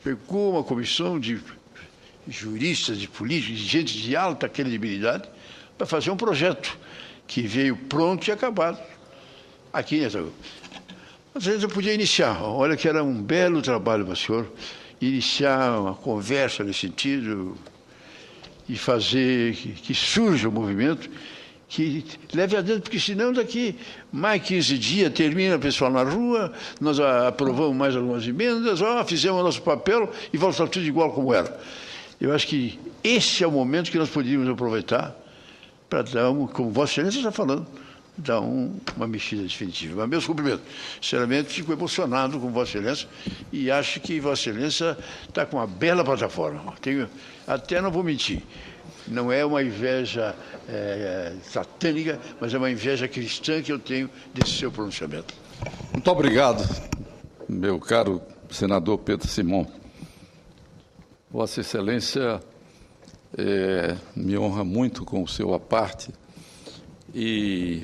Pegou uma comissão de juristas, de políticos, de gente de alta credibilidade para fazer um projeto que veio pronto e acabado. Aqui nessa... Vossa Excelência podia iniciar. Olha que era um belo trabalho para o senhor iniciar uma conversa nesse sentido e fazer que surja o movimento, que leve adiante, porque senão daqui mais 15 dias termina o pessoal na rua, nós aprovamos mais algumas emendas, fizemos o nosso papel e volta tudo igual como era. Eu acho que esse é o momento que nós poderíamos aproveitar para dar, como Vossa Excelência está falando, dar uma mexida definitiva. Mas meus cumprimentos. Sinceramente, fico emocionado com Vossa Excelência e acho que Vossa Excelência está com uma bela plataforma. Até não vou mentir, não é uma inveja satânica, mas é uma inveja cristã que eu tenho desse seu pronunciamento. Muito obrigado, meu caro senador Pedro Simão. Vossa Excelência me honra muito com o seu aparte e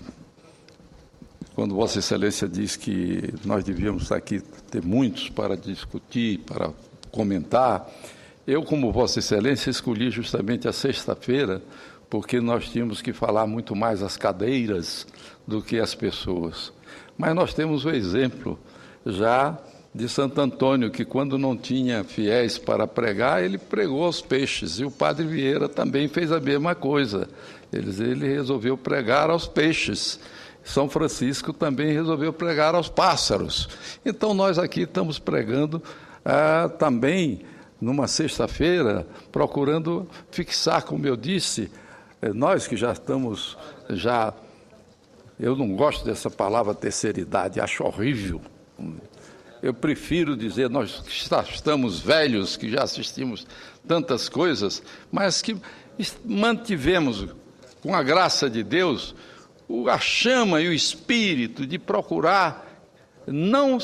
quando Vossa Excelência diz que nós devíamos aqui ter muitos para discutir, para comentar, eu, como Vossa Excelência, escolhi justamente a sexta-feira, porque nós tínhamos que falar muito mais as cadeiras do que as pessoas. Mas nós temos o exemplo já de Santo Antônio, que quando não tinha fiéis para pregar, ele pregou aos peixes, e o Padre Vieira também fez a mesma coisa. Ele resolveu pregar aos peixes. São Francisco também resolveu pregar aos pássaros. Então, nós aqui estamos pregando também, numa sexta-feira, procurando fixar, como eu disse, nós que já estamos, eu não gosto dessa palavra terceira idade, acho horrível. Eu prefiro dizer, nós que estamos velhos, que já assistimos tantas coisas, mas que mantivemos, com a graça de Deus, a chama e o espírito de procurar não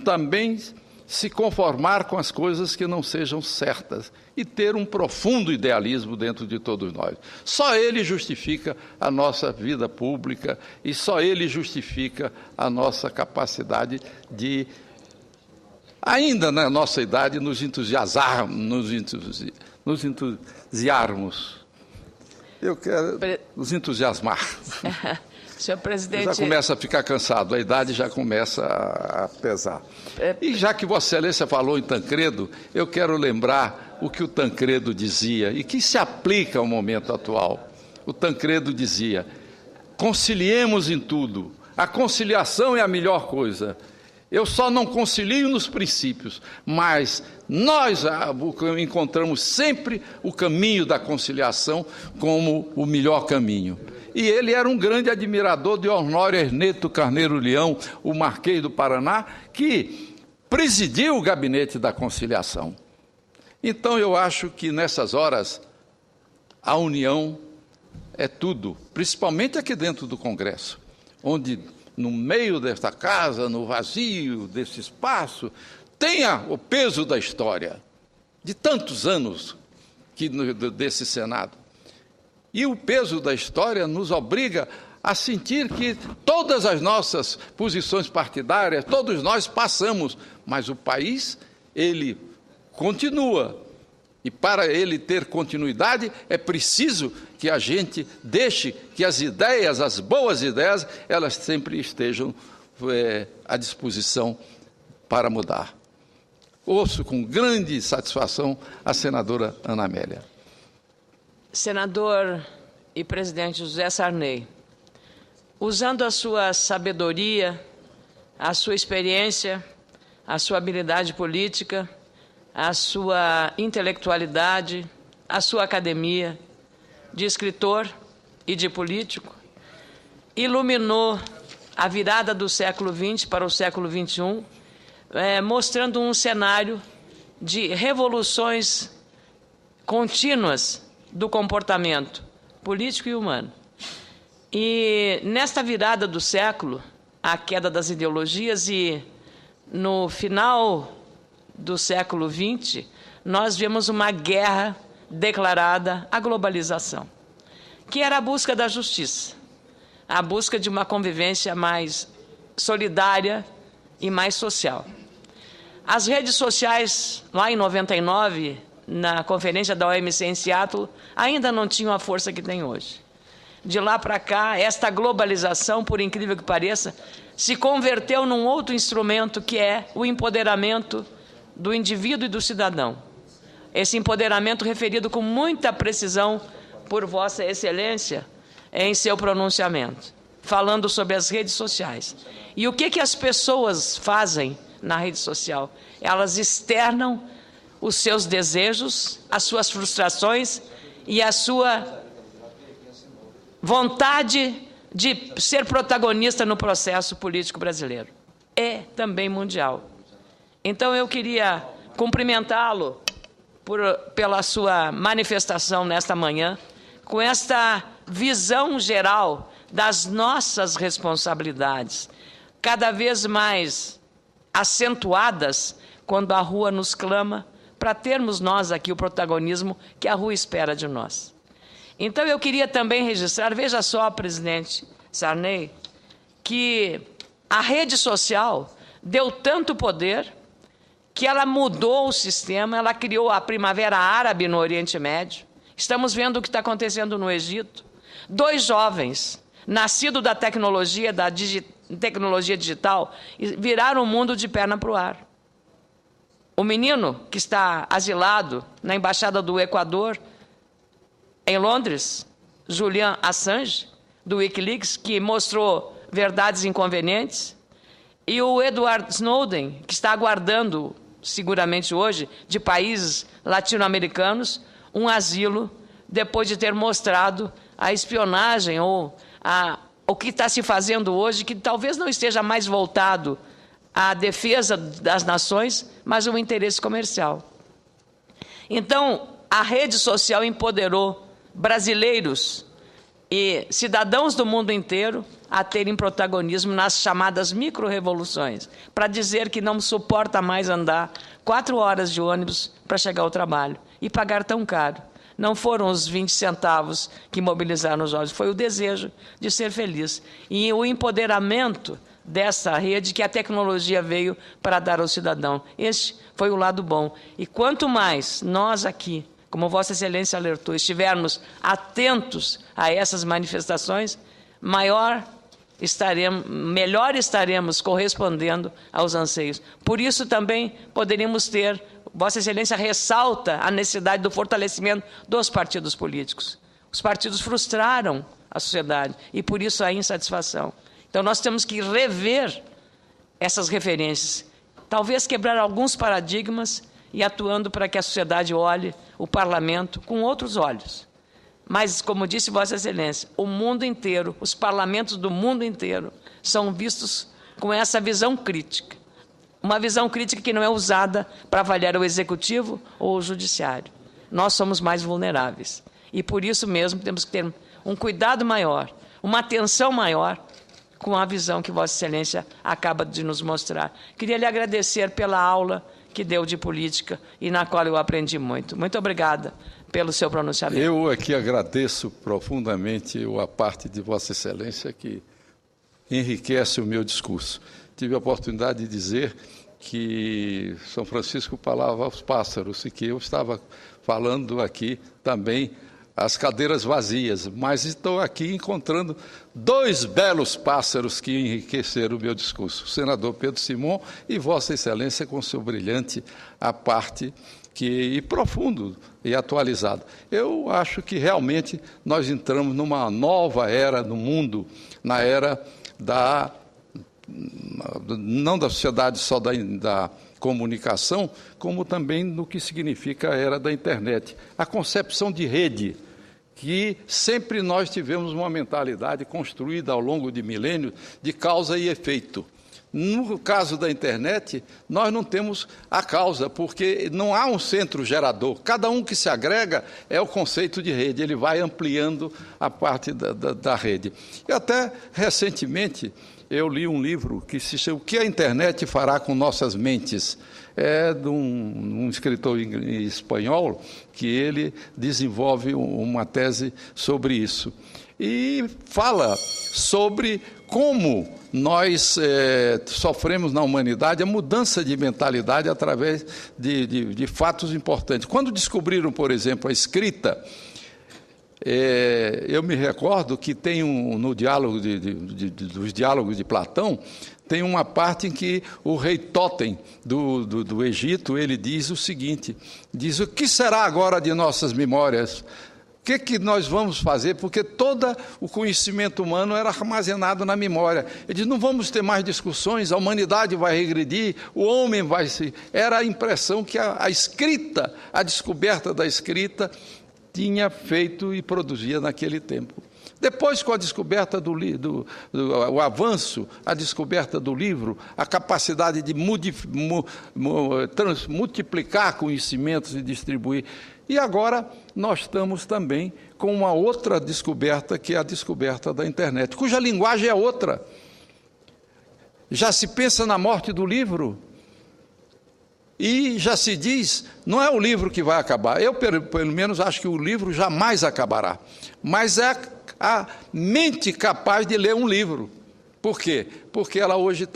também se conformar com as coisas que não sejam certas e ter um profundo idealismo dentro de todos nós. Só ele justifica a nossa vida pública e só ele justifica a nossa capacidade de, ainda na nossa idade, nos entusiasmarmos. Eu quero nos entusiasmar. Senhor presidente... Já começa a ficar cansado, a idade já começa a pesar. E já que Vossa Excelência falou em Tancredo, eu quero lembrar o que o Tancredo dizia e que se aplica ao momento atual. O Tancredo dizia, conciliemos em tudo, a conciliação é a melhor coisa. Eu só não concilio nos princípios, mas nós encontramos sempre o caminho da conciliação como o melhor caminho. e ele era um grande admirador de Honório Ernesto Carneiro Leão, o Marquês do Paraná, que presidiu o Gabinete da Conciliação. Então, eu acho que, nessas horas, a união é tudo, principalmente aqui dentro do Congresso, onde, no meio desta casa, no vazio desse espaço, tenha o peso da história, de tantos anos desse Senado. E o peso da história nos obriga a sentir que todas as nossas posições partidárias, todos nós passamos, mas o país, ele continua. E para ele ter continuidade, é preciso que a gente deixe que as ideias, as boas ideias, elas sempre estejam à disposição para mudar. Ouço com grande satisfação a senadora Ana Amélia. Senador e presidente José Sarney, usando a sua sabedoria, a sua experiência, a sua habilidade política, a sua intelectualidade, a sua academia de escritor e de político, iluminou a virada do século XX para o século XXI, mostrando um cenário de revoluções contínuas do comportamento político e humano. E nesta virada do século, a queda das ideologias, e no final do século XX, nós vemos uma guerra declarada à globalização, que era a busca da justiça, a busca de uma convivência mais solidária e mais social. As redes sociais, lá em 99, na conferência da OMC em Seattle, ainda não tinham a força que tem hoje. De lá para cá, esta globalização, por incrível que pareça, se converteu num outro instrumento, que é o empoderamento do indivíduo e do cidadão. Esse empoderamento referido com muita precisão por Vossa Excelência em seu pronunciamento, falando sobre as redes sociais. E o que as pessoas fazem na rede social? Elas externam os seus desejos, as suas frustrações e a sua vontade de ser protagonista no processo político brasileiro. É também mundial. Então, eu queria cumprimentá-lo pela sua manifestação nesta manhã, com esta visão geral das nossas responsabilidades, cada vez mais acentuadas quando a rua nos clama para termos nós aqui o protagonismo que a rua espera de nós. Então, eu queria também registrar, veja só, presidente Sarney, que a rede social deu tanto poder que ela mudou o sistema, ela criou a Primavera Árabe no Oriente Médio. Estamos vendo o que está acontecendo no Egito. 2 jovens, nascidos da tecnologia digital, viraram o mundo de perna para o ar. O menino que está asilado na Embaixada do Equador, em Londres, Julian Assange, do Wikileaks, que mostrou verdades inconvenientes, e o Edward Snowden, que está aguardando, seguramente hoje, de países latino-americanos, um asilo, depois de ter mostrado a espionagem ou o que está se fazendo hoje, que talvez não esteja mais voltado à defesa das nações, mas o interesse comercial. Então, a rede social empoderou brasileiros e cidadãos do mundo inteiro a terem protagonismo nas chamadas micro-revoluções, para dizer que não suporta mais andar 4 horas de ônibus para chegar ao trabalho e pagar tão caro. Não foram os 20 centavos que mobilizaram os jovens, foi o desejo de ser feliz. E o empoderamento dessa rede que a tecnologia veio para dar ao cidadão. Este foi o lado bom. E quanto mais nós aqui, como Vossa Excelência alertou, estivermos atentos a essas manifestações, melhor estaremos correspondendo aos anseios. Por isso também poderíamos ter, Vossa Excelência ressalta a necessidade do fortalecimento dos partidos políticos. Os partidos frustraram a sociedade e por isso a insatisfação. Então nós temos que rever essas referências, talvez quebrar alguns paradigmas e atuando para que a sociedade olhe o parlamento com outros olhos. Mas, como disse Vossa Excelência, o mundo inteiro, os parlamentos do mundo inteiro são vistos com essa visão crítica. Uma visão crítica que não é usada para avaliar o executivo ou o judiciário. Nós somos mais vulneráveis. E, por isso mesmo, temos que ter um cuidado maior, uma atenção maior com a visão que Vossa Excelência acaba de nos mostrar. Queria lhe agradecer pela aula que deu de política e na qual eu aprendi muito. Muito obrigada pelo seu pronunciamento. Eu aqui agradeço profundamente a parte de Vossa Excelência que enriquece o meu discurso. Tive a oportunidade de dizer que São Francisco falava aos pássaros e que eu estava falando aqui também as cadeiras vazias, mas estou aqui encontrando dois belos pássaros que enriqueceram o meu discurso, o senador Pedro Simon e Vossa Excelência com seu brilhante a parte e profundo e atualizado. Eu acho que realmente nós entramos numa nova era no mundo, na era não da sociedade só da comunicação, como também no que significa a era da internet. A concepção de rede, que sempre nós tivemos uma mentalidade construída ao longo de milênios de causa e efeito. No caso da internet, nós não temos a causa, porque não há um centro gerador. Cada um que se agrega é o conceito de rede, ele vai ampliando a parte da rede. E até recentemente eu li um livro que se chama O que a internet fará com nossas mentes? É de um escritor espanhol que ele desenvolve uma tese sobre isso. E fala sobre como nós sofremos na humanidade a mudança de mentalidade através de fatos importantes. Quando descobriram, por exemplo, a escrita, eu me recordo que tem no diálogo dos diálogos de Platão, tem uma parte em que o rei Totem do Egito, ele diz o seguinte, diz: o que será agora de nossas memórias? O que nós vamos fazer? Porque todo o conhecimento humano era armazenado na memória. Ele diz, não vamos ter mais discussões, a humanidade vai regredir, o homem vai se... Era a impressão que a escrita, a descoberta da escrita, tinha feito e produzia naquele tempo. Depois, com a descoberta o avanço, a descoberta do livro, a capacidade de multiplicar conhecimentos e distribuir. E agora nós estamos também com uma outra descoberta, que é a descoberta da internet, cuja linguagem é outra. Já se pensa na morte do livro e já se diz, não é o livro que vai acabar. Eu, pelo menos, acho que o livro jamais acabará. Mas é a mente capaz de ler um livro. Por quê? Porque ela hoje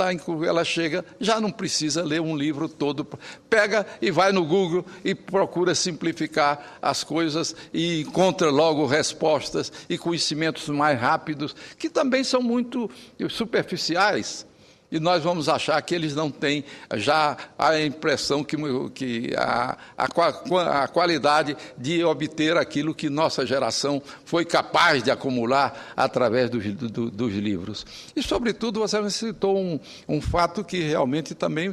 ela chega, já não precisa ler um livro todo, pega e vai no Google e procura simplificar as coisas e encontra logo respostas e conhecimentos mais rápidos, que também são muito superficiais. E nós vamos achar que eles não têm já a impressão que a qualidade de obter aquilo que nossa geração foi capaz de acumular através dos livros. E, sobretudo, você citou um fato que realmente também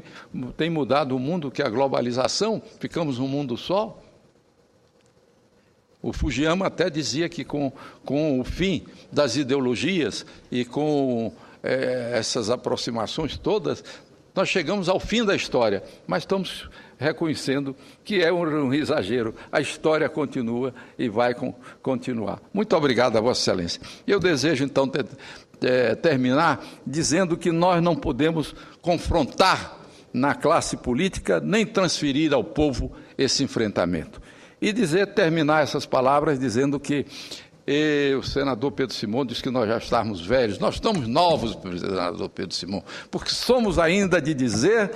tem mudado o mundo, que é a globalização. Ficamos num mundo só. O Fujiyama até dizia que com o fim das ideologias e com essas aproximações todas, nós chegamos ao fim da história, mas estamos reconhecendo que é um exagero. A história continua e vai continuar. Muito obrigado a Vossa Excelência. Eu desejo, então, terminar dizendo que nós não podemos confrontar na classe política, nem transferir ao povo esse enfrentamento. E terminar essas palavras dizendo que o senador Pedro Simon diz que nós já estamos velhos. Nós estamos novos, senador Pedro Simon, porque somos ainda de dizer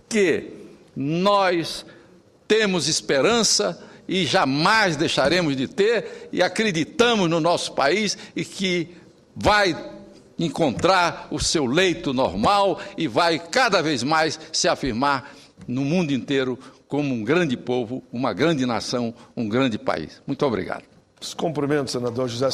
que nós temos esperança e jamais deixaremos de ter, e acreditamos no nosso país e que vai encontrar o seu leito normal e vai cada vez mais se afirmar no mundo inteiro como um grande povo, uma grande nação, um grande país. Muito obrigado. Os cumprimentos, senador José